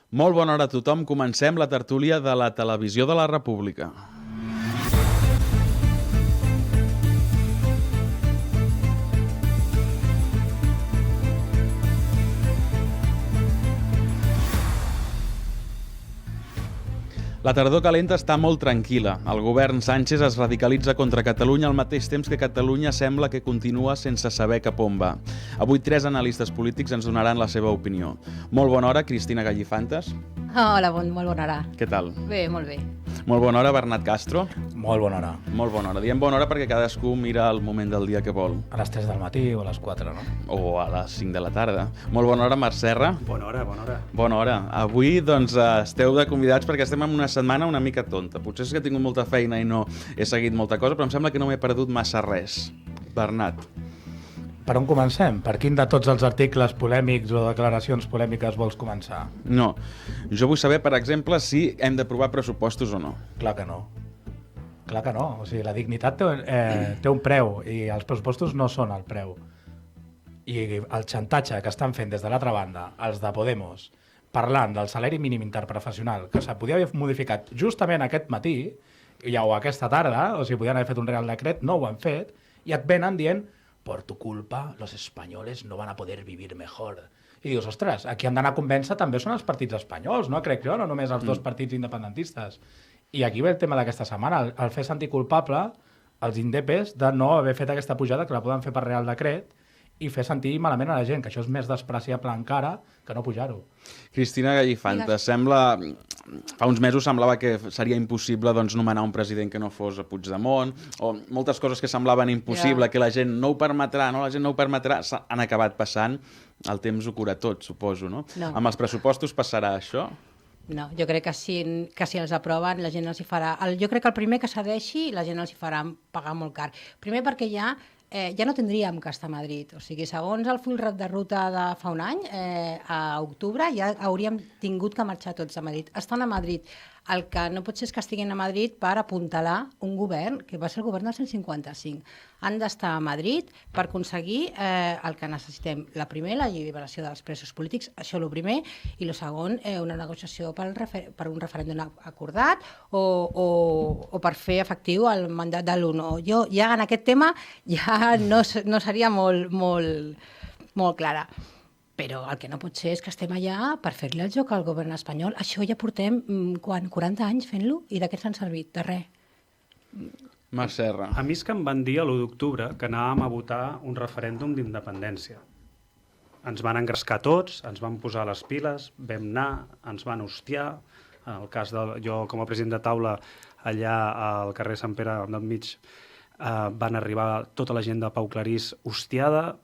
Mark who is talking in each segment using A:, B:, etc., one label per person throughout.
A: Molt bona hora a tothom. Comencem la tertúlia de la Televisió de la República. La tardor calenta està molt tranquil·la. El govern Sánchez es radicalitza contra Catalunya al mateix temps que Catalunya sembla que continua sense saber cap on va. Avui 3 analistes polítics ens donaran la seva opinió. Molt bona hora, Cristina Gallifantes.
B: Hola, molt bona hora.
A: Què tal?
B: Bé, molt bé.
A: Molt bona hora, Bernat Castro.
C: Molt bona hora.
A: Molt bona hora. Diem bona hora perquè cadascú mira el moment del dia que vol.
C: A les 3 del matí o a les 4, no?
A: O a les 5 de la tarda. Molt bona hora, Marc Serra.
D: Bona hora.
A: Bona hora. Avui, doncs, esteu de convidats perquè estem en una setmana una mica tonta. Potser és que he tingut molta feina i no he seguit molta cosa, però em sembla que no m'he perdut massa res. Bernat.
C: Per on comencem? Per quin de tots els articles polèmics o declaracions polèmiques vols començar?
A: No. Jo vull saber, per exemple, si hem d'aprovar pressupostos o no.
C: Clar que no. Clar que no. O sigui, la dignitat té un preu i els pressupostos no són el preu. I el xantatge que estan fent des de l'altra banda, els de Podemos, parlant del salari mínim interprofessional, que se podia haver modificat justament aquest matí, o aquesta tarda, o si podien haver fet un real decret, no ho han fet, i et venen dient por tu culpa los españoles no van a poder vivir mejor. I dius, ostres, aquí han d'anar a convèncer també són els partits espanyols, no crec jo, no només els dos partits independentistes. I aquí ve el tema d'aquesta setmana, el fer sentir culpable els indepes de no haver fet aquesta pujada, que la poden fer per real decret, i fer sentir malament a la gent, que això és més despreciable encara que no pujar-ho.
A: Cristina Gallifantes, fa uns mesos semblava que seria impossible doncs, nomenar un president que no fos a Puigdemont, o moltes coses que semblaven impossible, que la gent no ho permetrà, han acabat passant. El temps ho cura tot, suposo, no? Amb els pressupostos passarà això?
B: No, jo crec que si els aproven la gent els hi farà... Jo crec que el primer que cedeixi la gent els hi farà pagar molt car. Primer perquè ja no tindríem que estar a Madrid. O sigui, segons el full de ruta de fa un any, a octubre ja hauríem tingut que marxar tots a Madrid. Estan a Madrid. El que no pot ser és que estiguin a Madrid per apuntalar un govern, que va ser el govern del 155. Han d'estar a Madrid per aconseguir el que necessitem. La primera, la lliberació dels presos polítics, això el primer, i el segon, una negociació per un referèndum acordat o per fer efectiu el mandat de l'ONU. Jo ja en aquest tema ja no seria molt clara. Però el que no pot ser és que estem allà per fer-li el joc al govern espanyol. Això ja portem 40 anys fent-lo i de què ens han servit? De res.
A: Marc Serra.
D: A mi és que em van dir a l'1 d'octubre que anàvem a votar un referèndum d'independència. Ens van engrescar tots, ens van posar les piles, vam anar, ens van hostiar. En el cas de jo, com a president de taula, allà al carrer Sant Pere d'enmig, van arribar tota la gent de Pau Clarís hostiada,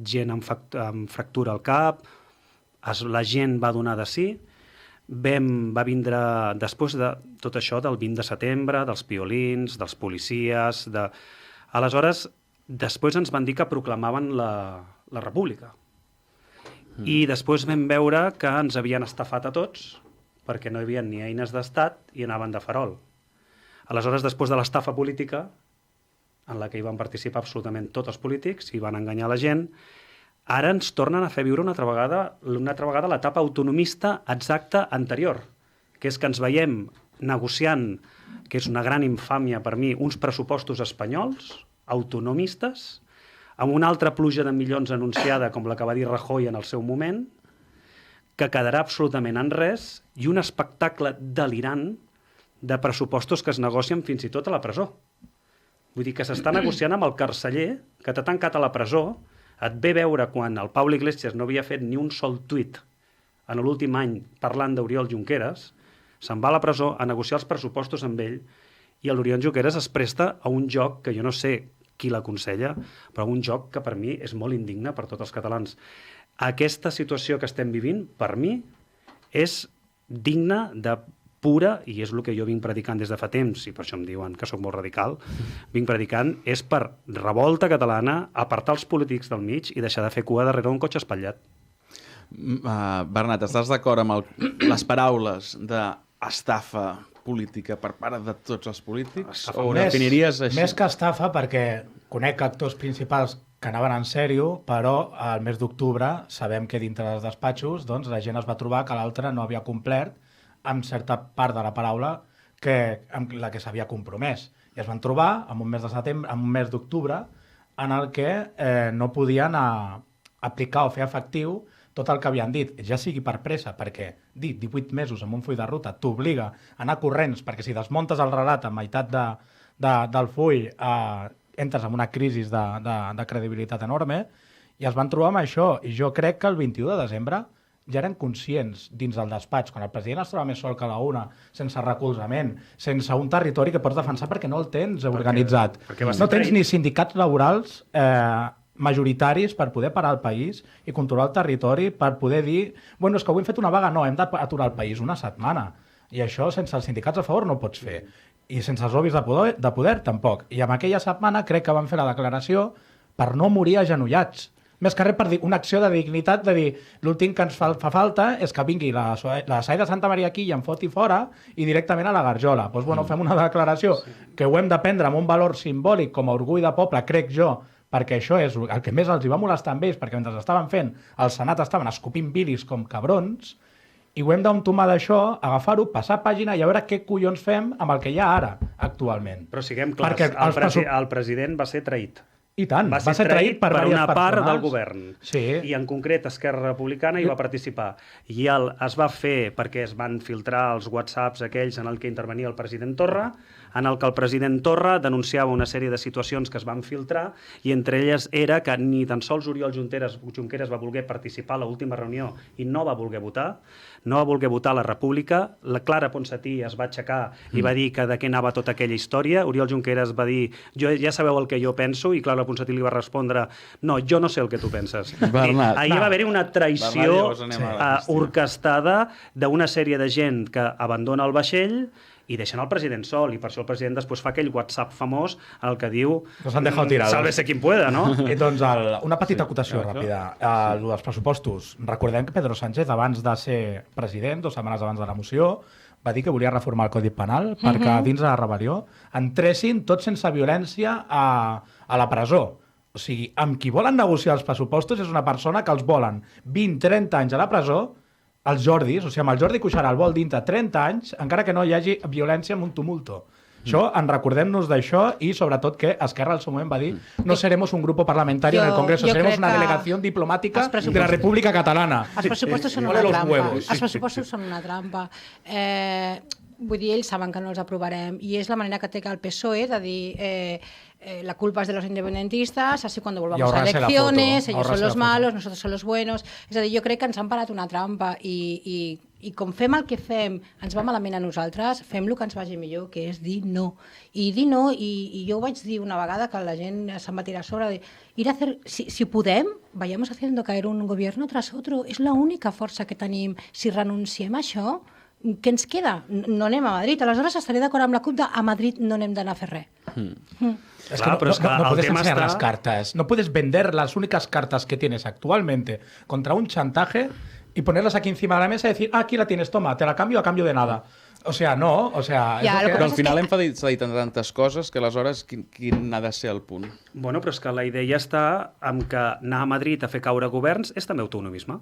D: gent amb fractura al cap, la gent va donar de sí, va vindre després de tot això del 20 de setembre, dels piolins, dels policies, aleshores després ens van dir que proclamaven la república i després vam veure que ens havien estafat a tots perquè no hi havia ni eines d'estat i anaven de farol. Aleshores, després de l'estafa política, en la que hi van participar absolutament tots els polítics i van enganyar la gent, ara ens tornen a fer viure una altra vegada l'etapa autonomista exacta anterior, que és que ens veiem negociant, que és una gran infàmia per mi, uns pressupostos espanyols, autonomistes, amb una altra pluja de milions anunciada, com la que va dir Rajoy en el seu moment, que quedarà absolutament en res, i un espectacle delirant de pressupostos que es negocien fins i tot a la presó. Vull dir que s'està negociant amb el carceller que t'ha tancat a la presó, et ve veure quan el Pablo Iglesias no havia fet ni un sol tuit en l'últim any parlant d'Oriol Junqueras, se'n va a la presó a negociar els pressupostos amb ell i l'Oriol Junqueras es presta a un joc que jo no sé qui l'aconsella, però un joc que per mi és molt indigne per tots els catalans. Aquesta situació que estem vivint, per mi, és digna de pura, i és el que jo vinc predicant des de fa temps, i per això em diuen que sóc molt radical, vinc predicant, és per revolta catalana, apartar els polítics del mig i deixar de fer cua darrere un cotxe espatllat.
A: Bernat, estàs d'acord amb les paraules d'estafa política per part de tots els polítics? O ho definiries així?
C: Més que estafa, perquè conec actors principals que anaven en sèrio, però al mes d'octubre sabem que dintre dels despatxos doncs, la gent es va trobar que l'altre no havia complert amb certa part de la paraula amb la que s'havia compromès. I es van trobar en un mes de setembre, en un mes d'octubre, en el que no podien aplicar o fer efectiu tot el que havien dit, ja sigui per pressa, perquè dir 18 mesos amb un full de ruta t'obliga a anar corrents, perquè si desmuntes el relat a meitat del full entres en una crisi de credibilitat enorme, i es van trobar amb això. I jo crec que el 21 de desembre ja eren conscients dins del despatx, quan el president es troba més sol que la una, sense recolzament, sense un territori que pots defensar perquè no el tens organitzat. No tens ni sindicats laborals majoritaris per poder parar el país i controlar el territori, per poder dir, bueno, és que avui hem fet una vaga, no, hem d'aturar el país una setmana. I això sense els sindicats a favor no pots fer. I sense els lobbies de poder tampoc. I en aquella setmana crec que van fer la declaració per no morir agenollats. Més que res per dir una acció de dignitat, de dir l'últim que ens fa falta és que vingui la SAE de Santa Maria aquí i em foti fora i directament a la Garjola. Doncs bueno, fem una declaració que ho hem de prendre amb un valor simbòlic com a orgull de poble, crec jo, perquè això és el que més els hi va molestar amb ells, perquè mentre estaven fent, al Senat estaven escopint bilis com cabrons, i ho hem d'entomar d'això, agafar-ho, passar pàgina i a veure què collons fem amb el que hi ha ara, actualment.
D: Però siguem clars, el president va ser traït.
C: I tant, va ser traït per
D: una part del govern.
C: Sí.
D: I en concret Esquerra Republicana hi va participar. I es va fer perquè es van filtrar els whatsapps aquells en el que intervenia el president Torra, en el que el president Torra denunciava una sèrie de situacions que es van filtrar i entre elles era que ni tan sols Oriol Junqueras va voler participar a l'última reunió i no va voler votar, la República. La Clara Ponsatí es va aixecar i va dir que de què anava tota aquella història. Oriol Junqueras va dir, ja sabeu el que jo penso, i Clara Ponsatí li va respondre, no, jo no sé el que tu penses. Ahir va haver-hi una traïció orquestada d'una sèrie de gent que abandona el vaixell i deixen el president sol, i per això el president després fa aquell WhatsApp famós en el que diu sálvese quien pueda, no?
C: I doncs una petita acotació ràpida. Els pressupostos. Recordem que Pedro Sánchez, abans de ser president, 2 setmanes abans de la moció, va dir que volia reformar el Codi Penal perquè dins de la rebel·lió entressin tots sense violència a la presó. O sigui, amb qui volen negociar els pressupostos és una persona que els volen 20-30 anys a la presó, els Jordis, o sigui, amb el Jordi Cuixart el vol dintre 30 anys, encara que no hi hagi violència amb un tumulto. Això, recordem-nos d'això i sobretot que Esquerra al seu moment va dir no seremos un grupo parlamentario en el Congreso, seremos una delegación diplomática de la República Catalana.
B: Els pressupostos són una trampa. Els pressupostos són una trampa. Vull dir, ells saben que no els aprovarem i és la manera que té el PSOE de dir la culpa es de los independentistas, así cuando volvamos a elecciones, ellos son los malos, nosotros son los buenos. És a dir, jo crec que ens han parat una trampa i com fem el que fem, ens va malament a nosaltres, fem el que ens vagi millor, que és dir no. I dir no, i jo ho vaig dir una vegada que la gent se'n va tirar a sobre, si podem, vayamos haciendo caer un gobierno tras otro, és l'única força que tenim. Si renunciem a això, què ens queda? No anem a Madrid. Aleshores estaré d'acord amb la CUP a Madrid no anem d'anar a fer res.
C: Es que no puedes enseñar las cartas, no puedes vender las únicas cartas que tienes actualmente contra un chantaje y ponerlas aquí encima de la mesa y decir, aquí la tienes, toma, te la cambio a cambio de nada. O sea, no, o sea...
A: Però al final s'ha dit tantes coses que aleshores quin ha de ser el punt?
D: Bueno, però és que la idea està en que anar a Madrid a fer caure governs és també autonomisme.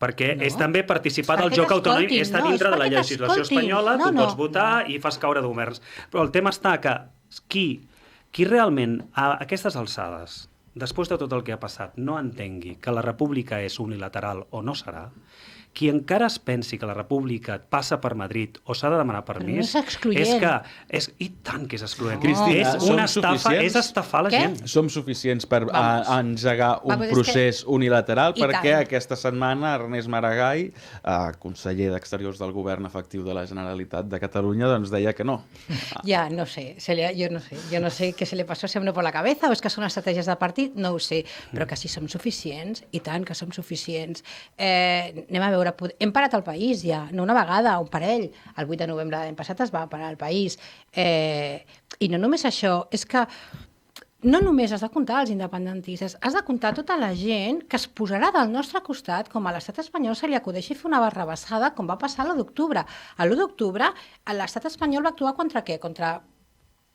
D: Perquè és també participar del joc autonòmic, està dintre de la legislació espanyola, tu pots votar i fas caure governs. Però el tema està que qui realment a aquestes alçades, després de tot el que ha passat, no entengui que la república és unilateral o no serà, qui encara es pensi que la república passa per Madrid o s'ha de demanar permís, és que... I tant que és excloent.
A: Cristina,
D: és una estafa, és estafar la gent.
A: Som suficients per engegar un procés unilateral perquè aquesta setmana Ernest Maragall, conseller d'Exteriors del govern efectiu de la Generalitat de Catalunya, doncs deia que no.
B: Ja, no sé. Jo no sé què se li passó, sembla per la cabeza o és que són estratègies de partit, no ho sé. Però que si som suficients, i tant que som suficients. Anem a veure, hem parat el país ja, no una vegada, un parell. El 8 de novembre de l'any passat es va parar el país. I no només això, és que no només has de comptar els independentistes, has de comptar tota la gent que es posarà del nostre costat, com a l'estat espanyol se li acudeixi fer una barrabassada, com va passar l'1 d'octubre. L'1 d'octubre l'estat espanyol va actuar contra què? Contra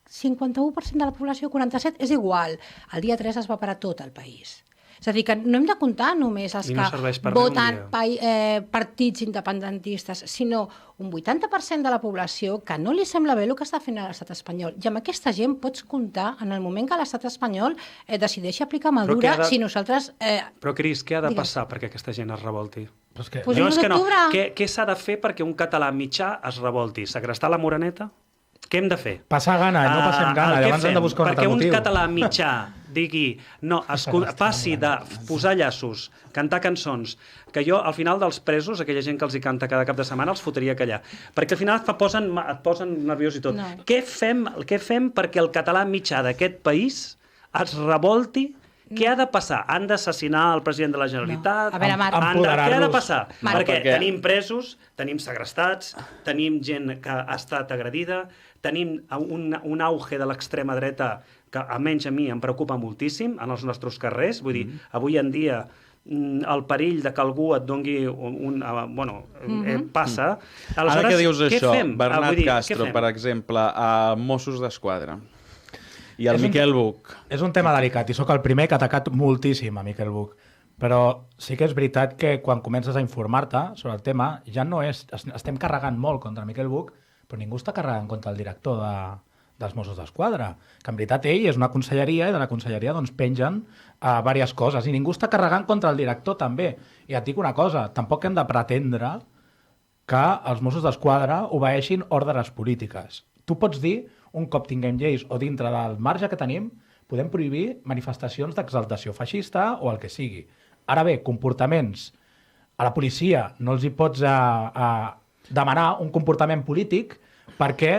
B: 51% de la població, 47%, és igual. El dia 3 es va parar tot el país. És a dir, que no hem de comptar només els
D: I no
B: que
D: serveix per
B: voten
D: res un
B: partits independentistes, sinó un 80% de la població que no li sembla bé el que està fent l'estat espanyol. I amb aquesta gent pots comptar en el moment que l'estat espanyol decideixi aplicar Madura si nosaltres...
D: Però, Cris, què ha de
B: Digues.
D: passar perquè aquesta gent es revolti?
C: Però és que...
B: Pues
D: Jo és que no.
B: d'octubre.
D: Què s'ha de fer perquè un català mitjà es revolti? Segrestar la Moreneta? Què hem de fer?
C: Passar gana, no passem gana, llavors hem de buscar un altre
D: perquè
C: motiu.
D: un català mitjà digui, no, passi de posar llaços, cantar cançons, que jo al final dels presos, aquella gent que els hi canta cada cap de setmana, els fotria callar. Perquè al final et posen nerviós i tot.
B: No.
D: Què fem perquè el català mitjà d'aquest país es revolti? Què ha de passar? Han d'assassinar el president de la Generalitat?
B: No. A veure, Marc.
C: Empoderar-los.
D: Què ha de passar?
B: Marc.
D: Perquè
A: Perquè-
D: tenim presos, tenim segrestats, tenim gent que ha estat agredida, tenim un auge de l'extrema dreta que almenys a mi em preocupa moltíssim en els nostres carrers. Vull dir, avui en dia el perill de que algú et doni passa.
A: Ara que dius
D: què
A: això,
D: fem?
A: Bernat
D: Vull dir,
A: Castro,
D: què fem?
A: per exemple, a Mossos d'Esquadra i el
C: És un-
A: Miquel Buch.
C: És un tema delicat i sóc el primer que ha atacat moltíssim a Miquel Buch. Però sí que és veritat que quan comences a informar-te sobre el tema, ja no és... Estem carregant molt contra Miquel Buch, però ningú està carregant contra el director dels Mossos d'Esquadra. Que en veritat ell és una conselleria i de la conselleria doncs, pengen diverses coses. I ningú està carregant contra el director també. I et dic una cosa, tampoc hem de pretendre que els Mossos d'Esquadra obeeixin ordres polítiques. Tu pots dir, un cop tinguem lleis o dintre del marge que tenim, podem prohibir manifestacions d'exaltació feixista o el que sigui. Ara bé, comportaments. A la policia no els hi pots demanar un comportament polític perquè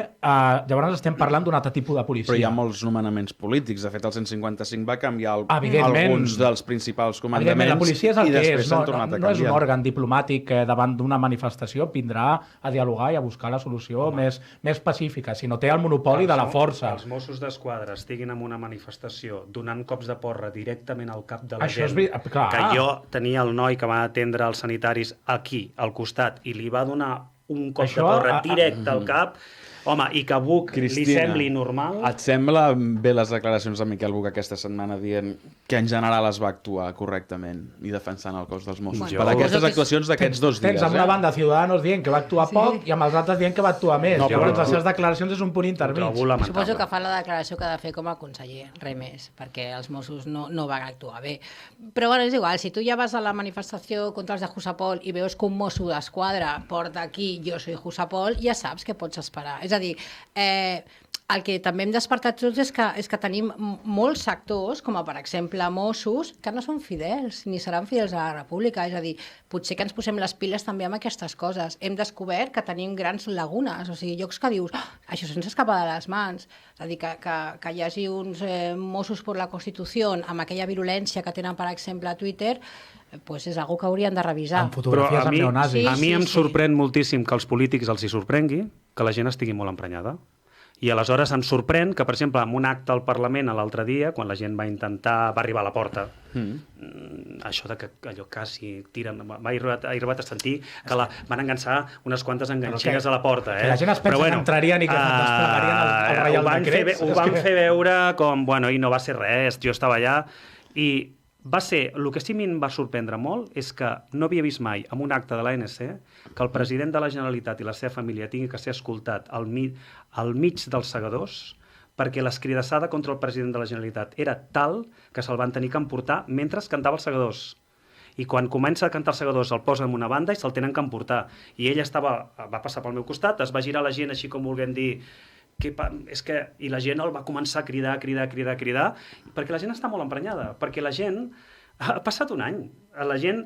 C: llavors estem parlant d'un altre tipus de policia.
A: Però hi ha molts nomenaments polítics. De fet, el 155 va canviar
C: Evidentment.
A: alguns dels principals
C: Evidentment,
A: comandaments
C: la policia és el
A: i
C: que
A: després
C: és,
A: s'han
C: no
A: tornat a
C: és un
A: canviar.
C: òrgan diplomàtic que davant d'una manifestació vindrà a dialogar i a buscar la solució més pacífica, sinó té el monopoli de la força.
D: Els Mossos d'Esquadra estiguin en una manifestació donant cops de porra directament al cap de la
C: Això és
D: gent,
C: clar.
D: que jo tenia el noi que va atendre els sanitaris aquí, al costat, i li va donar un cop
C: Això,
D: de porra directe al cap, home, i que a Buch li
A: Cristina,
D: sembli normal...
A: et sembla bé les declaracions de Miquel Buch aquesta setmana dient que en general es va actuar correctament i defensant el cos dels Mossos?
B: Bueno,
A: Per aquestes
B: suposo que
A: actuacions d'aquests 2 dies.
C: Tens amb una banda Ciudadanos dient que va actuar poc i amb els altres dient que va actuar més.
A: No,
C: Llavors,
A: però-
C: les seves declaracions és un punt intermig.
D: Trobo lamentable.
B: Suposo que fa la declaració que ha de fer com a conseller, res més, perquè els Mossos no van actuar bé. Però bueno, és igual, si tu ja vas a la manifestació contra els de Jusapol i veus que un mosso d'esquadra porta aquí "Jo soy Jusapol", ja saps què pots esperar. És a dir, el que també hem despertat tots és que tenim molts sectors, com a per exemple Mossos, que no són fidels, ni seran fidels a la República. És a dir, potser que ens posem les piles també amb aquestes coses. Hem descobert que tenim grans lagunes, o sigui, llocs que dius, això se'ns escapa de les mans. És a dir, que hi hagi uns Mossos per la Constitució amb aquella virulència que tenen, per exemple, a Twitter, pues és algo que haurien de revisar.
C: Amb fotografies amb neonazis.
B: Sí,
D: a mi em
B: sí.
D: sorprèn moltíssim que als polítics els hi sorprengui que la gent estigui molt emprenyada. I aleshores em sorprèn que, per exemple, en un acte al Parlament l'altre dia, quan la gent va arribar a la porta, això de que allò quasi tiren... M'ha arribat a sentir que van enganxar unes quantes enganxines a la porta.
C: que la gent es pensa que entrarien i que desplegarien el Reial Decret.
D: Ho van fer veure com, bueno, i no va ser res, jo estava allà, i va ser, el que sí em va sorprendre molt és que no havia vist mai en un acte de l'ANC que el president de la Generalitat i la seva família tingui que ser escoltat al mig dels segadors, perquè l'escridassada contra el president de la Generalitat era tal que se'l van tenir que emportar mentre cantava els segadors. I quan comença a cantar els segadors el posen en una banda i se'l tenen que emportar. I ell va passar pel meu costat, es va girar la gent així com volguem dir i la gent el va començar a cridar, perquè la gent està molt emprenyada, perquè la gent ha passat un any. La gent,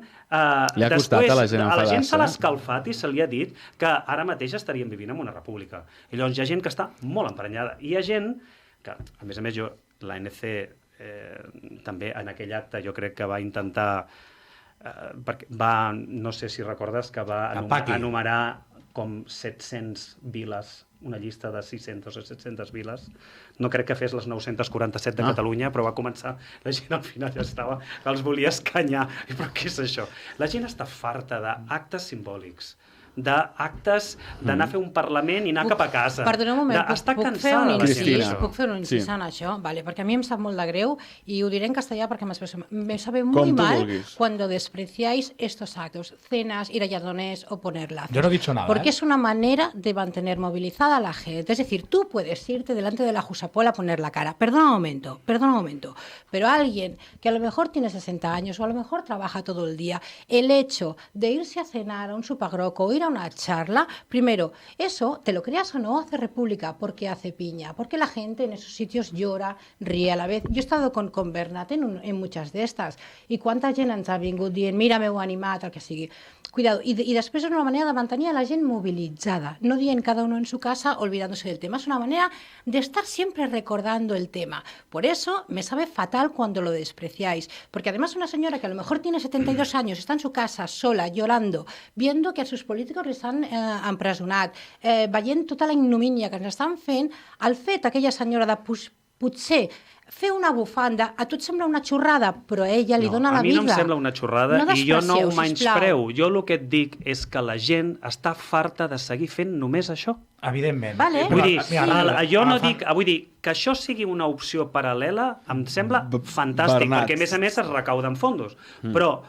A: Li ha costat a la gent
D: a la gent se l'ha
A: enfadar-se.
D: escalfat i se li ha dit que ara mateix estaríem vivint en una república. I llavors hi ha gent que està molt emprenyada. I hi ha gent que, a més, l'ANC també en aquell acte jo crec que va intentar perquè no sé si recordes que va enumerar com 700 viles, una llista de 600 o 700 viles. No crec que fes les 947 de Catalunya, però va començar, la gent al final ja estava, els volia escanyar. Però què és això? La gent està farta d'actes simbòlics. d'actes, d'anar a fer un Parlament i anar cap a casa.
B: Perdona un moment,
D: Està
B: puc fer un
D: cansada la gent
A: Cristina.
D: d'això.
B: Puc fer un incís en això? Vale, perquè a mi em sap molt de greu y lo diré en castellano porque me sabe muy
A: Como tú
B: mal
A: vulguis.
B: cuando despreciáis estos actos, cenas, ir a Lledoners o poner lazos.
C: Yo no he dicho nada,
B: Porque
C: ¿eh?
B: es una manera de mantener movilizada a la gente. Es decir, tú puedes irte delante de la Jusapola a poner la cara. Perdona un momento. Pero alguien que a lo mejor tiene 60 años o a lo mejor trabaja todo el día, el hecho de irse a cenar a un supagroco o ir a una charla, primero, eso, te lo creas o no, hace república porque hace piña, porque la gente en esos sitios llora, ríe a la vez. Yo he estado con Bernat en muchas de estas i quanta gent ens ha vingut dient mira, m'heu animat, el que sigui. Cuidado, i després és una manera de mantenir a la gent movilitzada, no dient cada uno en su casa olvidándose del tema, es una manera de estar siempre recordando el tema. Por eso me sabe fatal cuando lo despreciáis, porque además una señora que a lo mejor tiene 72 años, está en su casa sola, llorando, viendo que a sus políticos les han empresonat, veient tota la ignomínia que ens estan fent, el fet aquella senyora de potser fer una bufanda, a tu et sembla una xorrada, però a ella li dona la vida.
D: A mi no em sembla una xorrada i jo no ho menyspreu. Jo el que et dic és que la gent està farta de seguir fent només això.
C: Evidentment.
B: Vale.
D: Vull dir, jo no
C: agafa-
D: dic... Vull dir, que això sigui una opció paral·lela em sembla fantàstic,
A: Bernat.
D: perquè a més es recauden fondos. Però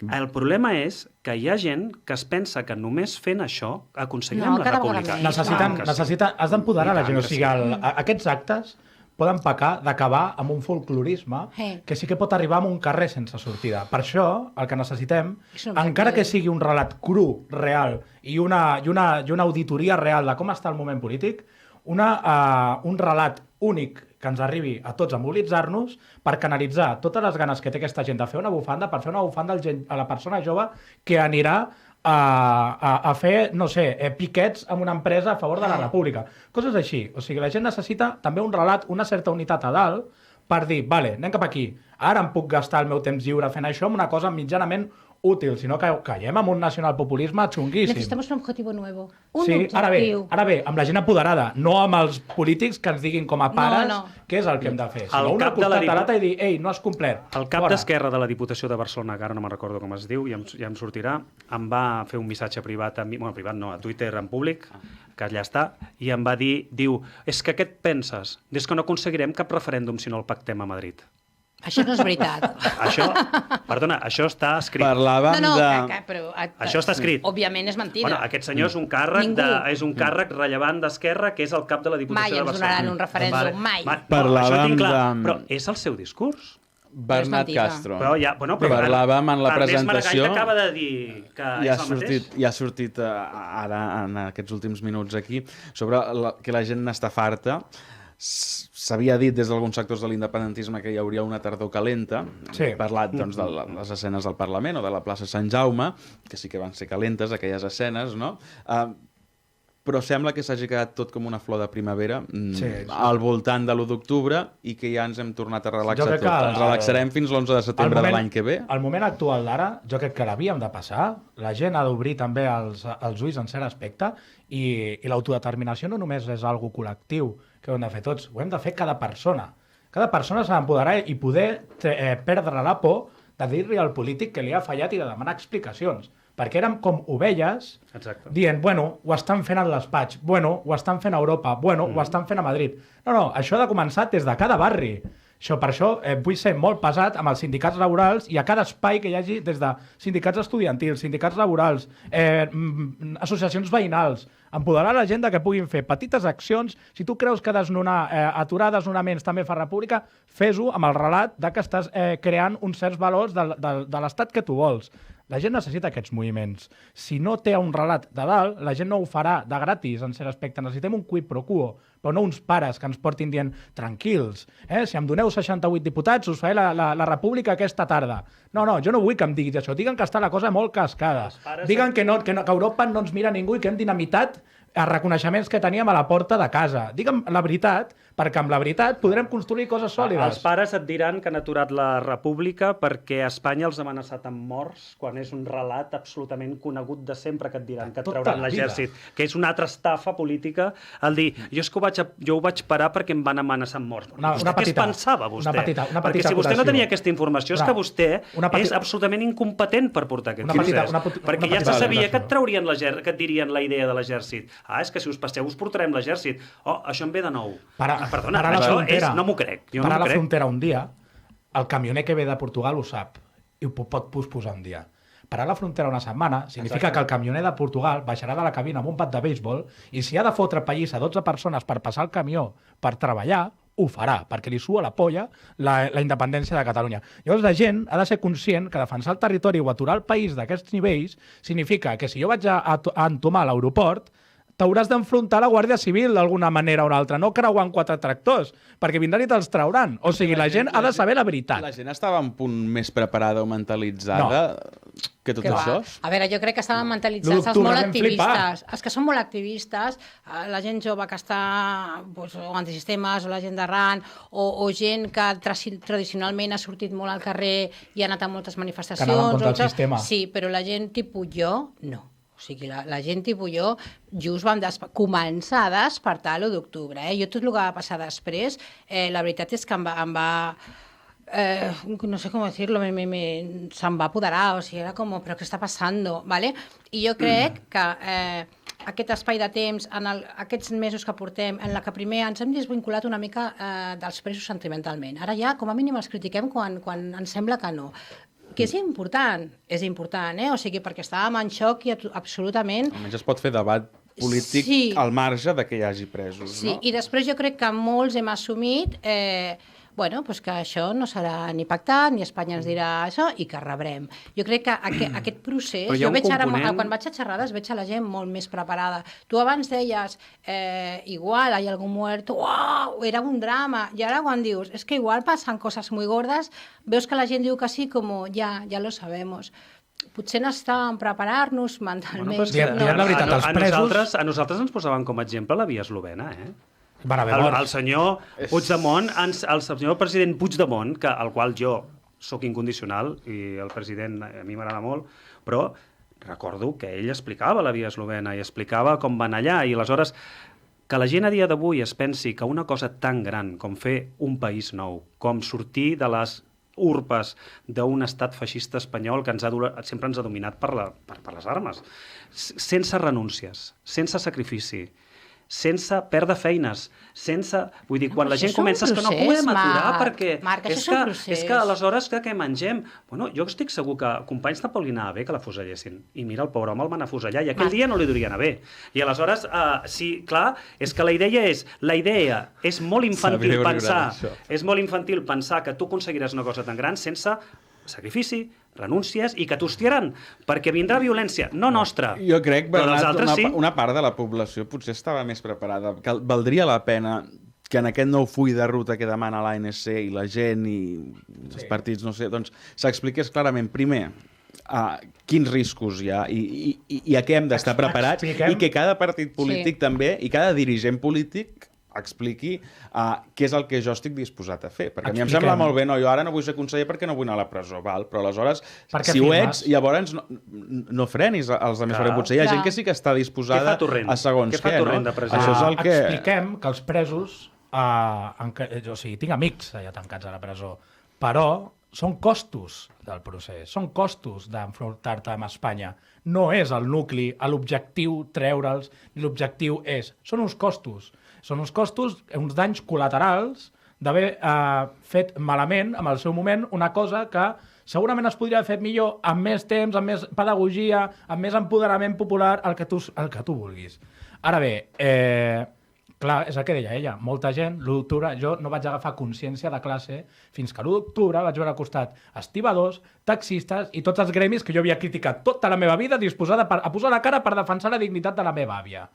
D: el problema és que hi ha gent que es pensa que només fent això aconseguirem
B: No,
D: la
B: cada vegada
D: república.
B: menys.
C: Has d'empoderar la gent. O sigui,
D: sí.
C: aquests actes poden pecar d'acabar amb un folclorisme que sí que pot arribar a un carrer sense sortida. Per això, el que necessitem, encara que sigui un relat cru, real, i una auditoria real de com està el moment polític, un relat únic que ens arribi a tots a mobilitzar-nos per canalitzar totes les ganes que té aquesta gent de fer una bufanda, per fer una bufanda a la persona jove que anirà a fer, no sé, piquets amb una empresa a favor de la república. Coses així. O sigui, la gent necessita també un relat, una certa unitat a dalt per dir, vale, anem cap aquí. Ara em puc gastar el meu temps lliure fent això amb una cosa mitjanament útil, sinó que caiem en un nacionalpopulisme xunguíssim.
B: Necesitamos un objetivo nuevo.
C: Sí, ara bé, amb la gent apoderada, no amb els polítics que ens diguin com a pares què és el que hem de fer. Sinó una costat i dir, ei, no has complert.
D: El cap d'Esquerra de la Diputació de Barcelona, que ara no me'n recordo com es diu, ja em sortirà, em va fer un missatge privat a mi, bueno, privat no, a Twitter en públic, que allà està, i em va dir, diu, és que què et penses? És que no aconseguirem cap referèndum si no el pactem a Madrid.
B: Això no és veritat.
D: Això està escrit.
A: Parlàvem
B: però...
D: Això està escrit.
B: Òbviament és mentida.
D: Bueno, aquest senyor és un càrrec rellevant d'Esquerra, que és el cap de la Diputació de Barcelona.
B: Mai ens donaran un referèndum, mai.
A: Parlàvem
D: Però és el seu discurs.
A: Bernat Castro.
D: Però
A: parlàvem en la presentació...
D: Ernest Maragall acaba de dir que és el mateix.
A: Ja ha sortit ara, en aquests últims minuts aquí, sobre que la gent n'està farta. S'havia dit des d'alguns sectors de l'independentisme que hi hauria una tardor calenta. He parlat doncs, de les escenes del Parlament o de la plaça Sant Jaume, que sí que van ser calentes, aquelles escenes, no? Però sembla que s'hagi quedat tot com una flor de primavera al voltant de l'1 d'octubre i que ja ens hem tornat a relaxar tot. Ens relaxarem fins l'11 de setembre de l'any que ve.
C: Al moment actual d'ara, jo crec que l'havíem de passar. La gent ha d'obrir també els ulls en cert aspecte i l'autodeterminació no només és algo col·lectiu que ho hem de fer tots, ho hem de fer cada persona. Cada persona s'ha d'empoderar i poder perdre la por de dir-li al polític que li ha fallat i de demanar explicacions. Perquè érem com ovelles dient, bueno, ho estan fent al despatx, bueno, ho estan fent a Europa, bueno, ho estan fent a Madrid. No, això ha de començar des de cada barri. Per això vull ser molt pesat amb els sindicats laborals i a cada espai que hi hagi des de sindicats estudiantils, sindicats laborals, associacions veïnals, empoderar la gent que puguin fer petites accions. Si tu creus que aturar desnonaments també fa república, fes-ho amb el relat que estàs creant uns certs valors de l'estat que tu vols. La gent necessita aquests moviments. Si no té un relat de dalt, la gent no ho farà de gratis, en cert aspecte. Necessitem un quid pro quo, però no uns pares que ens portin dient tranquils, si em doneu 68 diputats us faré la república aquesta tarda. No, jo no vull que em diguis això. Diguen que està la cosa molt cascada. Diguen que Europa no ens mira ningú i que hem dinamitat els reconeixements que teníem a la porta de casa. Digue'm la veritat, perquè amb la veritat podrem construir coses sòlides.
D: Els pares et diran que han aturat la república perquè Espanya els ha amenaçat amb morts, quan és un relat absolutament conegut de sempre que et diran que et
C: Tota
D: trauran
C: la vida.
D: l'exèrcit, que és una altra estafa política el dir, jo ho vaig parar perquè em van amenaçar amb morts. Què es pensava vostè? Perquè si vostè no tenia aquesta informació és que vostè és absolutament incompetent per portar aquest procés. Perquè ja se sabia que et traurien que et dirien la idea de l'exèrcit. És que si us passeu us portarem l'exèrcit. Això em ve de nou. Perdona, això no m'ho crec.
C: Parar la frontera un dia, el camioner que ve de Portugal ho sap i ho pot posposar un dia. Parar la frontera una setmana significa que el camioner de Portugal baixarà de la cabina amb un bat de béisbol i si ha de fotre pallissa a 12 persones per passar el camió per treballar, ho farà, perquè li sua la polla la independència de Catalunya. Llavors la gent ha de ser conscient que defensar el territori o aturar el país d'aquests nivells significa que si jo vaig a entomar a l'aeroport t'hauràs d'enfrontar a la Guàrdia Civil d'alguna manera o una altra, no creuant 4 tractors, perquè vindran i te'ls trauran. O sigui, la gent ha de saber la veritat.
A: La gent estava en punt més preparada o mentalitzada que tot això?
B: A veure, jo crec que estaven mentalitzats els molt activistes. Els que són molt activistes, la gent jove que està o antisistemes, o la gent d'arran, o gent que tradicionalment ha sortit molt al carrer i ha anat a moltes manifestacions.
C: Que anaven contra el sistema.
B: Sí, però la gent tipus jo, no. O sigui, la gent tipus jo, just vam començar a despertar l'1 d'octubre. Jo tot el que va passar després, la veritat és que em va no sé com dir-lo, se'm va apoderar, o sigui, era com, però què està passant? ¿Vale? I jo crec que aquest espai de temps, en aquests mesos que portem, en la que primer ens hem desvinculat una mica dels presos sentimentalment. Ara ja, com a mínim, els critiquem quan ens sembla que no. Que és important, o sigui, perquè estàvem en xoc i absolutament...
A: Almenys es pot fer debat polític al marge de que hi hagi presos, no?
B: Sí, i després jo crec que molts hem assumit pues que això no serà ni pactat, ni Espanya ens dirà això, i que rebrem. Jo crec que aquest procés... Jo veig ara, quan vaig a xerrades, veig a la gent molt més preparada. Tu abans deies, igual, hay algún muerto, uau, era un drama, i ara quan dius, és que igual passen coses muy gordes, veus que la gent diu que sí, com, ja lo sabemos. Potser necessitàvem preparar-nos mentalment.
C: La veritat, els presos...
D: A nosaltres ens posaven com a exemple la via eslovena,
C: El
D: senyor Puigdemont, el senyor president Puigdemont, al qual jo sóc incondicional, i el president a mi m'agrada molt, però recordo que ell explicava la via eslovena i explicava com van allà, i aleshores que la gent a dia d'avui es pensi que una cosa tan gran com fer un país nou, com sortir de les urpes d'un estat feixista espanyol que sempre ens ha dominat per les armes, sense renúncies, sense sacrifici, sense perdre feines, vull dir, quan la gent comença que no podem aturar perquè és que aleshores què mengem? Bueno, jo estic segur que companys tampoc li anava bé que la fusellessin, i mira, el pobre home el van afusellar i aquell dia no li duria anar bé, i aleshores sí, clar, és que la idea és molt infantil pensar que tu aconseguiràs una cosa tan gran sense sacrifici, renúncies, i que t'hostiaran, perquè vindrà violència, no nostra.
A: Jo crec, Bernat,
D: sí.
A: Una part de la població potser estava més preparada, que valdria la pena que en aquest nou full de ruta que demana l'ANC i la gent i els partits, no sé, doncs s'expliqués clarament, primer, quins riscos hi ha i a què hem d'estar preparats, i que cada partit polític també, i cada dirigent polític expliqui què és el que jo estic disposat a fer. Perquè a mi em sembla molt bé, no, jo ara no vull ser conseller perquè no vull anar a la presó, però aleshores, si ho ets, llavors no frenis els altres, perquè potser hi ha gent que sí que està disposada a segons què, no? Això és el que...
C: Expliquem que els presos, o sigui, tinc amics allà tancats a la presó, però són costos del procés, són costos d'enfrontar-te amb Espanya. No és el nucli, l'objectiu treure'ls, l'objectiu són uns costos. Són uns costos, uns danys col·laterals d'haver fet malament, en el seu moment, una cosa que segurament es podria haver fet millor, amb més temps, amb més pedagogia, amb més empoderament popular, el que tu vulguis. Ara bé, clar, és el que deia ella, molta gent, l'1 d'octubre, jo no vaig agafar consciència de classe fins que l'1 d'octubre vaig veure al costat estibadors, taxistes i tots els gremis que jo havia criticat tota la meva vida disposada a posar la cara per defensar la dignitat de la meva àvia.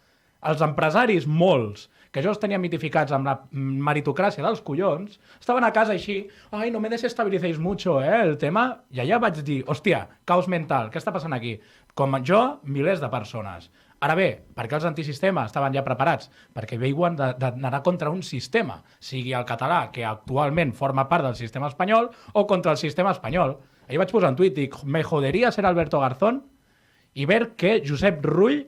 C: Els empresaris, molts, que jo els tenia mitificats amb la meritocràcia dels collons, estaven a casa així, ai, no me desestabilicéis mucho, el tema, i allà vaig dir, hòstia, caos mental, què està passant aquí? Com jo, milers de persones. Ara bé, per què els antisistema estaven ja preparats? Perquè veuen d'anar contra un sistema, sigui el català, que actualment forma part del sistema espanyol, o contra el sistema espanyol. Ahir vaig posar un tuit i dic, me jodería ser Alberto Garzón y ver que Josep Rull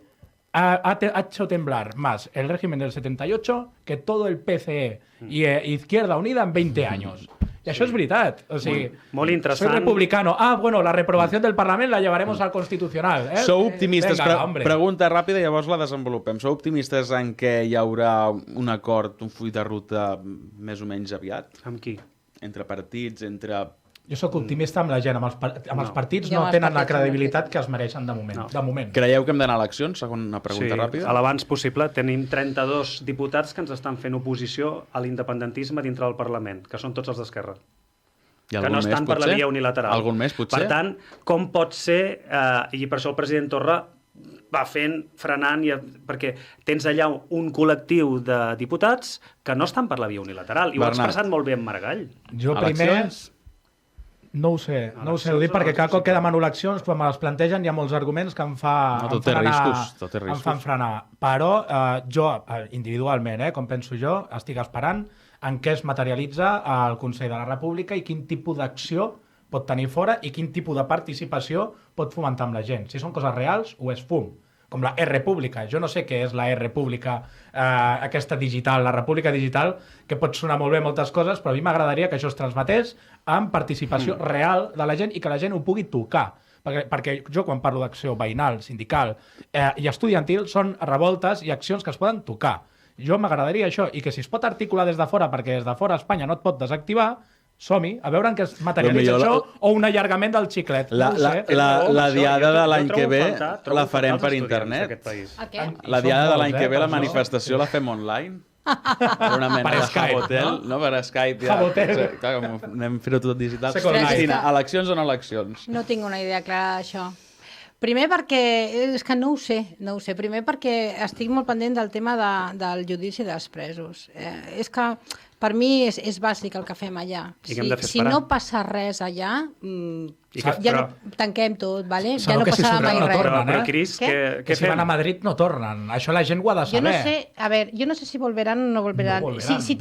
C: ha hecho temblar más el régimen del 78 que todo el PCE y Izquierda Unida en 20 años. I això és veritat. O sigui,
D: molt interessant.
C: Soy republicano. Bueno, la reprobación del Parlament la llevaremos al Constitucional.
A: Sou optimistes,
C: Venga,
A: pregunta ràpida i llavors la desenvolupem. Sou optimistes en què hi haurà un acord, un full de ruta més o menys aviat?
D: Amb qui?
A: Entre partits, entre...
C: Jo sóc optimista amb la gent, amb els partits
B: Jo
C: no
B: amb els
C: tenen la
B: partits
C: credibilitat que es mereixen de moment.
D: No.
C: De moment.
A: Creieu que hem d'anar a eleccions? Segona pregunta ràpida.
D: Sí, l'abans possible. Tenim 32 diputats que ens estan fent oposició a l'independentisme dintre del Parlament, que són tots els d'Esquerra.
A: I
D: Que no estan per la via unilateral.
A: Algun més, potser?
D: Per tant, com pot ser, i per això el president Torra va frenant, perquè tens allà un col·lectiu de diputats que no estan per la via unilateral. I ho ha expressat molt bé en Maragall.
C: Jo primer...
A: Eleccions?
C: No ho sé, ho dic perquè cada cop que demano eleccions, quan me les plantegen hi ha molts arguments que em fan frenar. Però jo, individualment, com penso jo, estic esperant en què es materialitza el Consell de la República i quin tipus d'acció pot tenir fora i quin tipus de participació pot fomentar amb la gent. Si són coses reals o és fum. Com la e-república. Jo no sé què és la e-república, aquesta digital, la república digital, que pot sonar molt bé moltes coses, però a mi m'agradaria que això es transmetés amb participació real de la gent i que la gent ho pugui tocar. Perquè jo quan parlo d'acció veïnal, sindical i estudiantil són revoltes i accions que es poden tocar. Jo m'agradaria això, i que si es pot articular des de fora, perquè des de fora Espanya no et pot desactivar, som-hi, a veure en què es materialitza això, o un allargament del xiclet.
A: La diada de l'any que ve la farem per internet. La diada de l'any que ve la manifestació la fem online. Per una mena
C: Per
A: de
C: Skype,
A: Jabotel, no? Per Skype.
C: Jabotel.
A: Clar, anem a fer-ho tot digital.
C: Cristina,
A: eleccions o no eleccions?
B: No tinc una idea clara d'això. Primer perquè, és que no ho sé. Primer perquè estic molt pendent del tema del judici dels presos. És que per mi és bàsic el que fem allà. Si no passa res allà, ja tanquem tot, ¿vale? Ja no passarà mai res.
D: Però, Cris, què
C: fem? Si van a Madrid no tornen. Això la gent ho ha de saber.
B: Yo no sé si volverán o no volverán. Si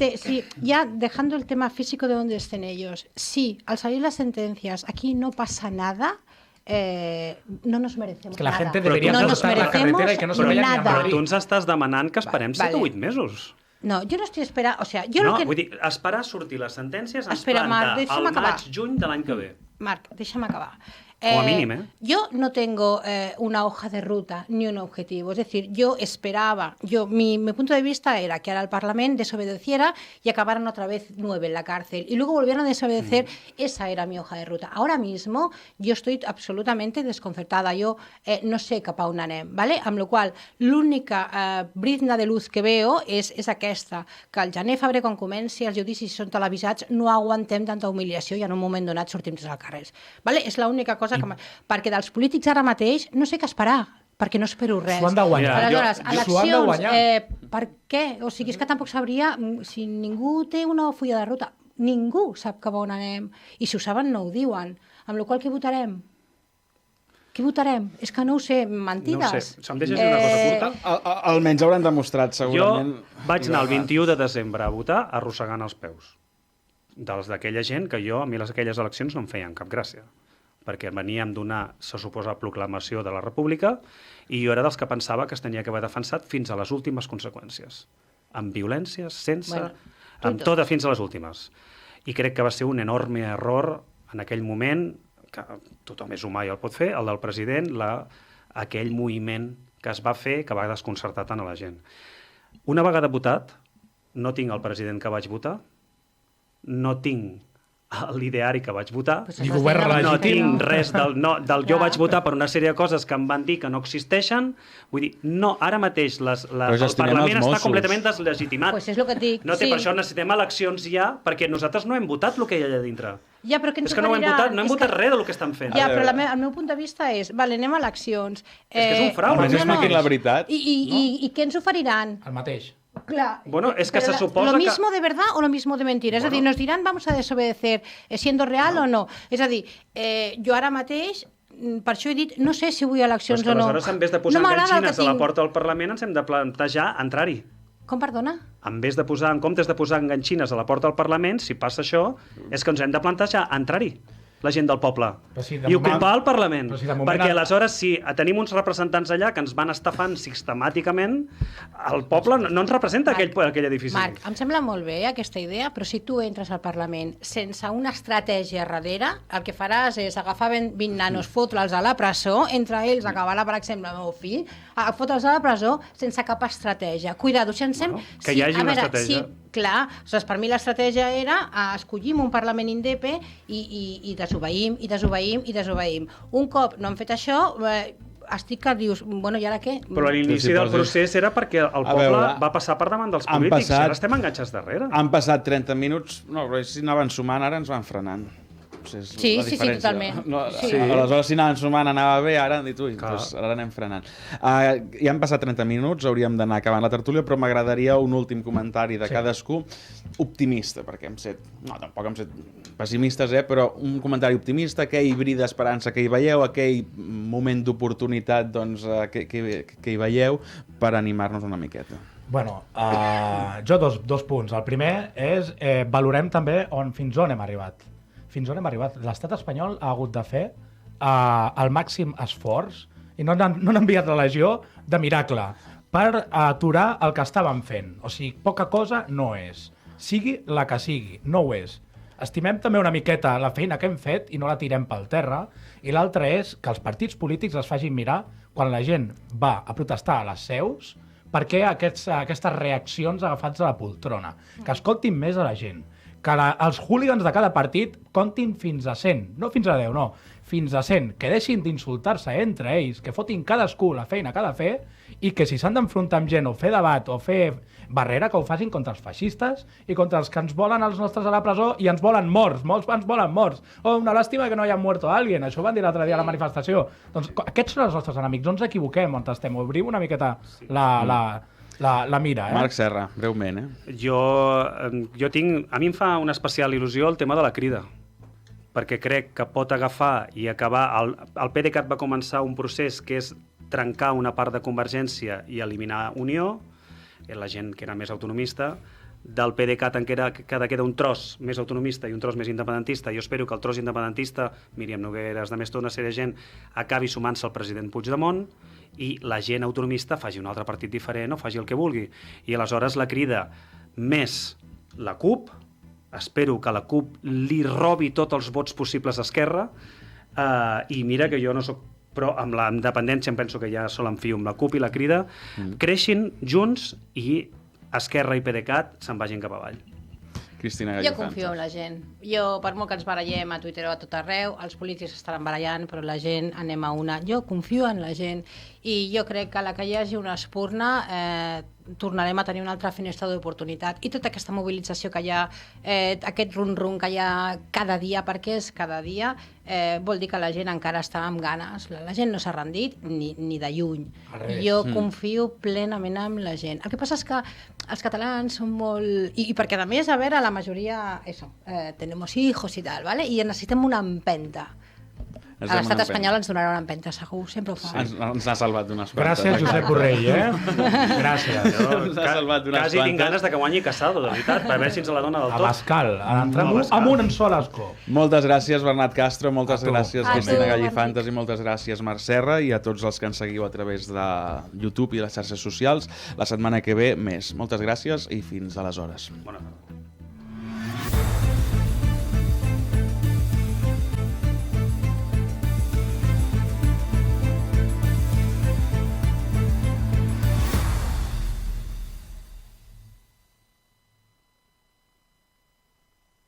B: ya dejando el tema físico de dónde estén ellos, si al salir las sentencias aquí no pasa nada, no nos merecemos
C: que la
B: nada.
C: gente debería saltar la carretera y que no se vayan ni a Madrid.
D: Però tu ens estàs demanant que esperem 7 o 8 mesos.
B: No, jo no estic esperant... O sea,
D: vull dir, esperar sortir les sentències ens planta al maig-juny de l'any que ve.
B: Marc, déjame acabar.
D: Como mínimo,
B: Yo no tengo una hoja de ruta ni un objetivo. Es decir, yo esperaba, mi punto de vista era que ahora el Parlamento desobedeciera y acabaran otra vez 9 en la cárcel. Y luego volvieran a desobedecer. Esa era mi hoja de ruta. Ahora mismo yo estoy absolutamente desconcertada. Yo no sé cap a on anem, ¿vale? Amb la qual l'única brizna de luz que veo és aquesta, que el gener-febrer, quan comenci els judicis són televisats, no aguantem tanta humiliació i en un moment donat sortim tots als carrers. ¿Vale? És l'única cosa perquè dels polítics ara mateix no sé què esperar, perquè no espero res.
C: S'ho han de guanyar.
B: Aleshores, eleccions, per què? O sigui, és que tampoc sabria, si ningú té una fulla de ruta, ningú sap cap on anem, i si ho saben no ho diuen, amb la qual cosa què votarem? Què votarem? És que no ho sé, mentides.
D: No ho sé, em deixes una cosa curta?
A: Almenys hauran demostrat, segurament.
D: Jo vaig anar el 21 de desembre a votar arrossegant els peus. D'aquella gent que a mi aquelles eleccions no em feien cap gràcia, perquè veníem d'una, se suposa, proclamació de la República i jo era dels que pensava que es tenia que haver defensat fins a les últimes conseqüències. Amb violències, sense... amb tot fins a les últimes. I crec que va ser un enorme error en aquell moment, que tothom és humà i el pot fer, el del president, aquell moviment que es va fer que va desconcertar tant a la gent. Una vegada votat, no tinc el president que vaig votar, no tinc l'ideari que vaig votar, no tinc res del jo vaig votar per una sèrie de coses que em van dir que no existeixen. Vull dir, no, ara mateix el Parlament està completament deslegitimat.
B: Pues és el que et dic.
D: No té, per això necessitem eleccions ja, perquè nosaltres no hem votat el que hi ha allà dintre.
B: Ja, però és
D: que no hem votat res del que estan fent.
B: Ja, però el meu punt de vista és, vale, anem a eleccions.
D: És que és un frau.
A: Només expliquin la veritat.
B: I què ens oferiran?
C: El mateix.
B: Claro,
D: bueno, es que se suposa
B: ¿lo mismo de verdad o lo mismo de mentira? Es decir, nos dirán vamos a desobedecer siendo real o no. És a dir, jo ara mateix per això he dit, no sé si vull eleccions o no.
D: Aleshores, en vez de posar enganxines a la porta del Parlament, ens hem de plantejar entrar-hi.
B: Com, perdona?
D: En comptes de posar enganxines a la porta del Parlament, si passa això, és que ens hem de plantejar entrar-hi, la gent del poble, i ocupar el Parlament. Perquè aleshores, si tenim uns representants allà que ens van estafant sistemàticament, el poble no ens representa aquell edifici.
B: Marc, em sembla molt bé aquesta idea, però si tu entres al Parlament sense una estratègia darrere, el que faràs és agafar 20 nanos, fotre'ls a la presó, entre ells acabarà, per exemple, el meu fill, fotre'ls a la presó sense cap estratègia. Cuidado, si ens hem...
D: Que hi hagi una estratègia.
B: Clar, per mi l'estratègia era escollim un Parlament indepe i desobeïm. Un cop no han fet això, estic que dius, bueno, i ara què?
D: Però a l'inici del procés era perquè el poble va passar per davant dels polítics i ara estem enganxats darrere.
A: Han passat 30 minuts, no, però si anaven sumant, ara ens van frenant.
B: Sí, totalment.
A: Sí. Aleshores, si anaven sumant, anava bé, ara han dit, ui, doncs ara anem frenant. Ja han passat 30 minuts, hauríem d'anar acabant la tertúlia, però m'agradaria un últim comentari de cadascú, optimista, perquè tampoc hem set pessimistes, però un comentari optimista, aquell bri d'esperança que hi veieu, aquell moment d'oportunitat que hi veieu, per animar-nos una miqueta.
C: Bueno, jo dos punts. El primer és, valorem també fins on hem arribat. L'estat espanyol ha hagut de fer el màxim esforç i no han enviat la legió de miracle per aturar el que estaven fent. O sigui, poca cosa no és. Sigui la que sigui, no ho és. Estimem també una miqueta la feina que hem fet i no la tirem pel terra. I l'altra és que els partits polítics es facin mirar quan la gent va a protestar a les seus perquè aquestes reaccions agafats a la poltrona. Que escoltin més a la gent. Que els hooligans de cada partit comptin fins a 100, no fins a 10, no, fins a 100, que deixin d'insultar-se entre ells, que fotin cadascú la feina que ha de fer i que si s'han d'enfrontar amb gent o fer debat o fer barrera, que ho facin contra els feixistes i contra els que ens volen els nostres a la presó i ens volen morts, molts ens volen morts. Oh, una làstima que no haya muerto alguien, això ho van dir l'altre dia a la manifestació. Doncs aquests són els nostres enemics, no ens equivoquem on estem, obrim una miqueta la mira.
A: Marc Serra, breument.
D: Jo tinc... A mi em fa una especial il·lusió el tema de la crida, perquè crec que pot agafar i acabar... El PDeCAT va començar un procés que és trencar una part de Convergència i eliminar Unió, la gent que era més autonomista. Del PDeCAT en queda un tros més autonomista i un tros més independentista. Jo espero que el tros independentista, Míriam Nogueras, de més tota una sèrie de gent, acabi sumant-se al president Puigdemont i la gent autonomista faci un altre partit diferent o faci el que vulgui. I aleshores la crida més la CUP, espero que la CUP li robi tots els vots possibles a Esquerra, i mira que jo no soc, però amb la independència em penso que ja sol em fio amb la CUP i la crida, creixin junts i Esquerra i PDeCAT se'n vagin cap avall.
A: Cristina Gallifantes.
B: Jo confio en la gent. Jo, per molt que ens barallem a Twitter o a tot arreu, els polítics estaran barallant, però la gent anem a una. Jo confio en la gent i jo crec que a la que hi hagi una espurna tornarem a tenir una altra finestra d'oportunitat. I tota aquesta mobilització que hi ha, aquest rum-rum que hi ha cada dia, perquè és cada dia, vol dir que la gent encara està amb ganes. La gent no s'ha rendit ni de lluny. Jo confio plenament en la gent. El que passa és que els catalans són molt... I perquè, a més, a veure, la majoria... tenemos hijos i tal, ¿vale? I necessitem una empenta. A l'estat espanyol ens donarà una empenta, segur, sempre ho fa.
A: Ens ha salvat d'unes quantes.
C: Gràcies, Josep Borrell, Gràcies.
A: Ens ha salvat d'unes
D: quasi tinc ganes de que guanyi Casado, de veritat, per veure si ens la dona del tot.
C: Abascal, entrem amunt en sol escó.
A: Moltes gràcies, Bernat Castro, moltes gràcies, Cristina Gallifantes, i moltes gràcies, Marc Serra, i a tots els que ens seguiu a través de YouTube i les xarxes socials. La setmana que ve, més. Moltes gràcies i fins aleshores.
D: Bona tarda.